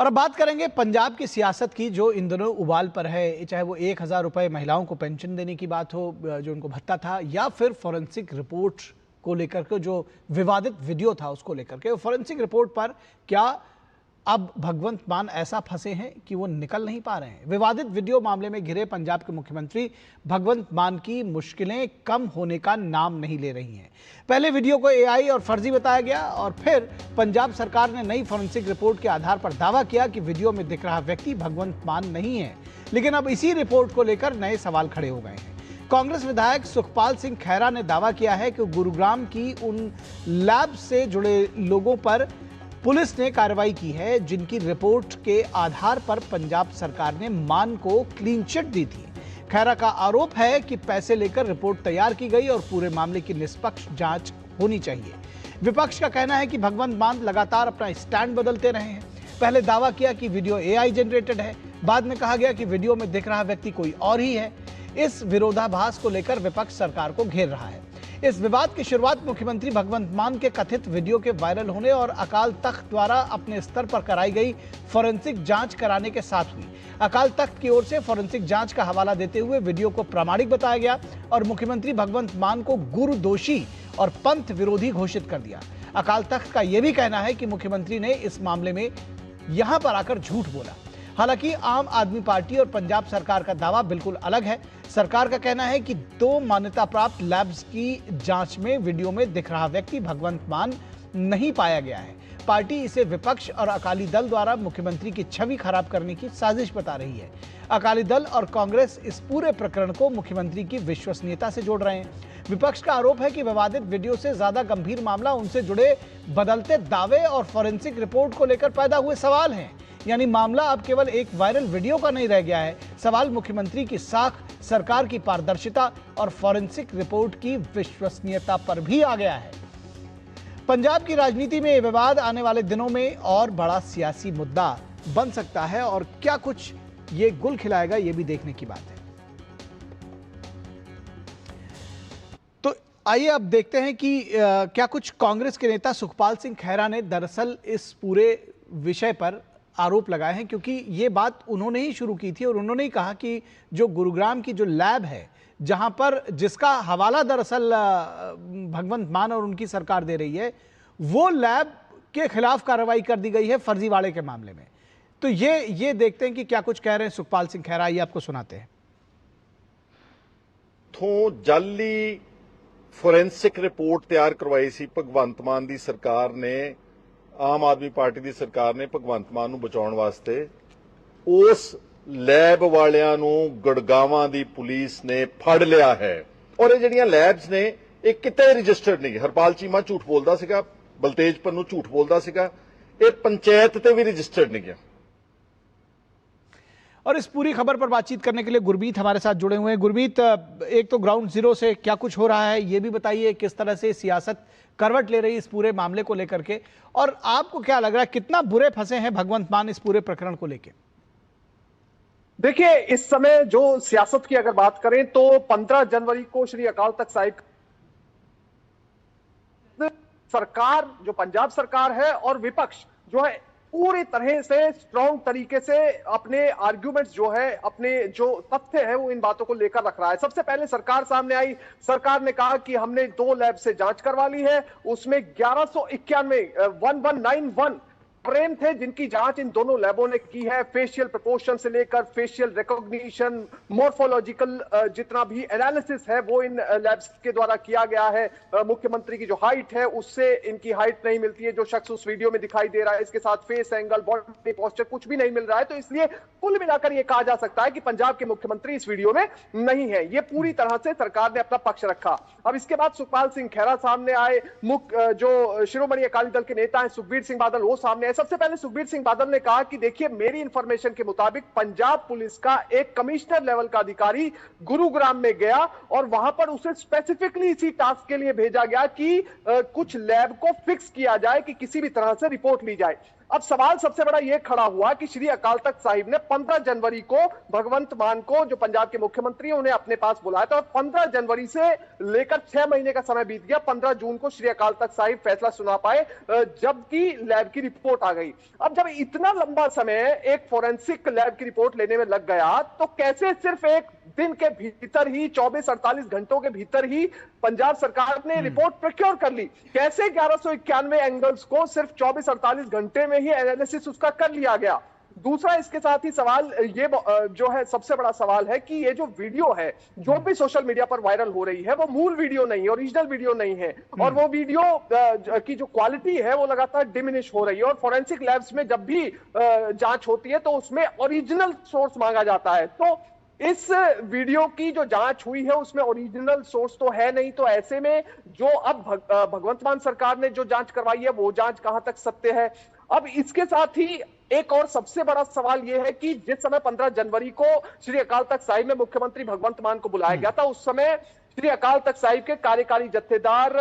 और अब बात करेंगे पंजाब की सियासत की, जो इन दिनों उबाल पर है। चाहे वो 1,000 रुपए महिलाओं को पेंशन देने की बात हो, जो उनको भत्ता था, या फिर फॉरेंसिक रिपोर्ट को लेकर के जो विवादित वीडियो था उसको लेकर के। फॉरेंसिक रिपोर्ट पर क्या अब भगवंत मान ऐसा फंसे हैं कि वो निकल नहीं पा रहे हैं? विवादित वीडियो मामले में घिरे पंजाब के मुख्यमंत्री भगवंत मान की मुश्किलें कम होने का नाम नहीं ले रही हैं। पहले वीडियो को एआई और फर्जी बताया गया और फिर पंजाब सरकार ने नई फॉरेंसिक रिपोर्ट के आधार पर दावा किया कि वीडियो में दिख रहा व्यक्ति भगवंत मान नहीं है। लेकिन अब इसी रिपोर्ट को लेकर नए सवाल खड़े हो गए हैं। कांग्रेस विधायक सुखपाल सिंह खैरा ने दावा किया है कि गुरुग्राम की उन लैब से जुड़े लोगों पर पुलिस ने कार्रवाई की है जिनकी रिपोर्ट के आधार पर पंजाब सरकार ने मान को क्लीन चिट दी थी। खैरा का आरोप है कि पैसे लेकर रिपोर्ट तैयार की गई और पूरे मामले की निष्पक्ष जांच होनी चाहिए। विपक्ष का कहना है कि भगवंत मान लगातार अपना स्टैंड बदलते रहे हैं। पहले दावा किया कि वीडियो एआई जनरेटेड है, बाद में कहा गया कि वीडियो में दिख रहा व्यक्ति कोई और ही है। इस विरोधाभास को लेकर विपक्ष सरकार को घेर रहा है। इस विवाद की शुरुआत मुख्यमंत्री भगवंत मान के कथित वीडियो के वायरल होने और अकाल तख्त द्वारा अपने स्तर पर कराई गई फॉरेंसिक जांच कराने के साथ हुई। अकाल तख्त की ओर से फॉरेंसिक जांच का हवाला देते हुए वीडियो को प्रामाणिक बताया गया और मुख्यमंत्री भगवंत मान को गुरु दोषी और पंथ विरोधी घोषित कर दिया। अकाल तख्त का यह भी कहना है कि मुख्यमंत्री ने इस मामले में यहां पर आकर झूठ बोला। हालांकि आम आदमी पार्टी और पंजाब सरकार का दावा बिल्कुल अलग है। सरकार का कहना है कि 2 मान्यता प्राप्त लैब्स की जांच में वीडियो में दिख रहा व्यक्ति भगवंत मान नहीं पाया गया है। पार्टी इसे विपक्ष और अकाली दल द्वारा मुख्यमंत्री की छवि खराब करने की साजिश बता रही है। अकाली दल और कांग्रेस इस पूरे प्रकरण को मुख्यमंत्री की विश्वसनीयता से जोड़ रहे हैं। विपक्ष का आरोप है कि विवादित वीडियो से ज्यादा गंभीर मामला उनसे जुड़े बदलते दावे और फॉरेंसिक रिपोर्ट को लेकर पैदा हुए सवाल हैं। यानी मामला अब केवल एक वायरल वीडियो का नहीं रह गया है। सवाल मुख्यमंत्री की साख, सरकार की पारदर्शिता और फॉरेंसिक रिपोर्ट की विश्वसनीयता पर भी आ गया है। पंजाब की राजनीति में यह विवाद आने वाले दिनों में और बड़ा सियासी मुद्दा बन सकता है और क्या कुछ ये गुल खिलाएगा, ये भी देखने की बात है। तो आइए अब देखते हैं कि क्या कुछ कांग्रेस के नेता सुखपाल सिंह खैरा ने दरअसल इस पूरे विषय पर आरोप लगाए हैं, क्योंकि ये बात उन्होंने ही शुरू की थी और उन्होंने ही कहा कि जो गुरुग्राम की जो लैब है, जहां पर जिसका हवाला दरअसल भगवंत मान और उनकी सरकार दे रही है, वो लैब के खिलाफ कार्रवाई कर दी गई है फर्जीवाड़े के मामले में। तो ये देखते हैं कि क्या कुछ कह रहे हैं सुखपाल सिंह खैरा, ये आपको सुनाते हैं। तो जाली फोरेंसिक रिपोर्ट तैयार करवाई सी भगवंत मान दी सरकार ने, आम आदमी पार्टी दी सरकार ने भगवंत मान नूं बचाउण वास्ते उस लैब वालियां नूं गुड़गावां दी पुलिस ने फड़ लिया है। और ये जिहड़ियां लैब्स ने ये किते रजिस्टर्ड नहीं। हरपाल चीमा झूठ बोलदा सीगा, बलतेज पन्नू झूठ बोलदा सीगा, ये पंचायत ते भी रजिस्टर्ड नहीं है। और इस पूरी खबर पर बातचीत करने के लिए गुरमीत हमारे साथ जुड़े हुए हैं। गुरमीत, एक तो ग्राउंड जीरो से क्या कुछ हो रहा है ये भी बताइए, किस तरह से सियासत करवट ले रही है इस पूरे मामले को लेकर के, और आपको क्या लग रहा है कितना बुरे फंसे हैं भगवंत मान इस पूरे प्रकरण को लेकर? देखिए, इस समय जो सियासत की अगर बात करें तो 15 जनवरी को श्री अकाल तख्त साहिब सरकार, जो पंजाब सरकार है, और विपक्ष जो है पूरी तरह से स्ट्रॉन्ग तरीके से अपने आर्ग्यूमेंट्स जो है, अपने जो तथ्य है, वो इन बातों को लेकर रख रहा है। सबसे पहले सरकार सामने आई। सरकार ने कहा कि हमने 2 लैब से जांच करवा ली है, उसमें 1191 फ्रेम थे जिनकी जांच इन दोनों लैबों ने की है। फेशियल प्रोपोर्शन से लेकर फेशियल रिकॉग्निशन, मॉर्फोलॉजिकल जितना भी एनालिसिस है वो इन लैब्स के द्वारा किया गया है। मुख्यमंत्री की जो हाइट है उससे इनकी हाइट नहीं मिलती है, जो शख्स उस वीडियो में दिखाई दे रहा है। इसके साथ फेस एंगल, बॉडी पोस्चर कुछ भी नहीं मिल रहा है। तो इसलिए कुल मिलाकर यह कहा जा सकता है कि पंजाब के मुख्यमंत्री इस वीडियो में नहीं है। ये पूरी तरह से सरकार ने अपना पक्ष रखा। अब इसके बाद सुखपाल सिंह खैरा सामने आए। जो शिरोमणि अकाली दल के नेता है सुखबीर सिंह बादल, वो सामने आए। सबसे पहले सुखबीर सिंह बादल ने कहा कि देखिए, मेरी इंफॉर्मेशन के मुताबिक पंजाब पुलिस का एक कमिश्नर लेवल का अधिकारी गुरुग्राम में गया और वहां पर उसे स्पेसिफिकली इसी टास्क के लिए भेजा गया कि कुछ लैब को फिक्स किया जाए कि किसी भी तरह से रिपोर्ट ली जाए। अब सवाल सबसे बड़ा यह खड़ा हुआ कि श्री अकाल तख्त साहिब ने 15 जनवरी को भगवंत मान को, जो पंजाब के मुख्यमंत्री हैं, उन्हें अपने पास बुलाया था और 15 जनवरी से लेकर 6 महीने का समय बीत गया। 15 जून को श्री अकाल तख्त साहिब फैसला सुना पाए, जबकि लैब की रिपोर्ट आ गई। अब जब इतना लंबा समय एक फोरेंसिक लैब की रिपोर्ट लेने में लग गया, तो कैसे सिर्फ एक दिन के भीतर ही 24-48 घंटों के भीतर ही पंजाब सरकार ने रिपोर्ट प्रोक्योर कर ली? कैसे 1191 एंगल्स को सिर्फ 24-48 घंटे में ही एनालिसिस उसका कर लिया गया? दूसरा, इसके साथ ही सवाल ये जो है, सबसे बड़ा सवाल है कि ये जो वीडियो है, जो भी सोशल मीडिया पर वायरल हो रही है, वो मूल वीडियो नहीं है, ओरिजिनल वीडियो नहीं है, और वो वीडियो की जो क्वालिटी है वो लगातार डिमिनिश हो रही है। और फोरेंसिक लैब्स में जब भी जांच होती है तो उसमें ओरिजिनल सोर्स मांगा जाता है। तो इस वीडियो की जो जांच हुई है उसमें ओरिजिनल सोर्स तो है नहीं, तो ऐसे में जो अब भगवंत मान सरकार ने जो जांच करवाई है वो जांच कहां तक सत्य है? अब इसके साथ ही एक और सबसे बड़ा सवाल यह है कि जिस समय 15 जनवरी को श्री अकाल तख्त साहिब में मुख्यमंत्री भगवंत मान को बुलाया गया था, उस समय श्री अकाल तख्त साहिब के कार्यकारी जत्थेदार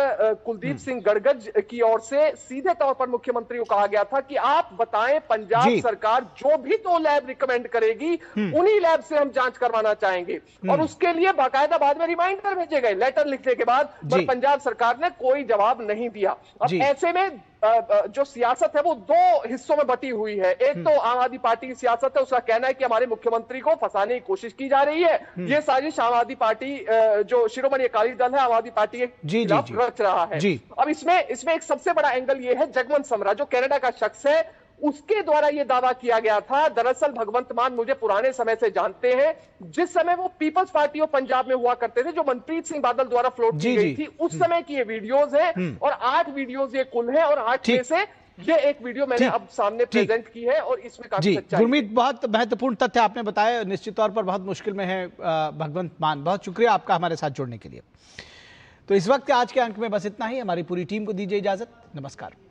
कुलदीप सिंह गड़गड़ की ओर से सीधे तौर पर मुख्यमंत्री को कहा गया था कि आप बताएं, पंजाब सरकार जो भी 2 लैब रिकमेंड करेगी उन्हीं लैब से हम जांच करवाना चाहेंगे। और उसके लिए बाकायदा बाद में रिमाइंडर भेजे गए लेटर लिखने के बाद, पर पंजाब सरकार ने कोई जवाब नहीं दिया। अब ऐसे में जो सियासत है वो 2 हिस्सों में बटी हुई है। एक तो आम आदमी पार्टी की सियासत है, उसका कहना है कि हमारे मुख्यमंत्री को फंसाने की कोशिश की जा रही है, ये साजिश आम आदमी पार्टी, जो शिरोमणि अकाली दल है, आम आदमी पार्टी के खिलाफ रच रहा है। अब इसमें एक सबसे बड़ा एंगल ये है, जगवंत समरा जो कनाडा का शख्स है, उसके द्वारा यह दावा किया गया था, दरअसल भगवंत मान मुझे पुराने समय से जानते हैं, जिस समय वो पीपल्स पार्टी ऑफ पंजाब में हुआ करते थे, जो मनप्रीत सिंह बादल द्वारा फ्लोट की गई थी, उस समय की ये वीडियोस हैं, और 8 वीडियोस ये कुल हैं, और 8 में से ये एक वीडियो मैंने अब सामने प्रेजेंट की है, और इसमें काफी सच्चाई। गुरमीत, बहुत महत्वपूर्ण तथ्य आपने बताया। निश्चित तौर पर बहुत मुश्किल में है भगवंत मान। बहुत शुक्रिया आपका हमारे साथ जुड़ने के लिए। तो इस वक्त आज के अंक में बस इतना ही। हमारी पूरी टीम को दीजिए इजाजत। नमस्कार।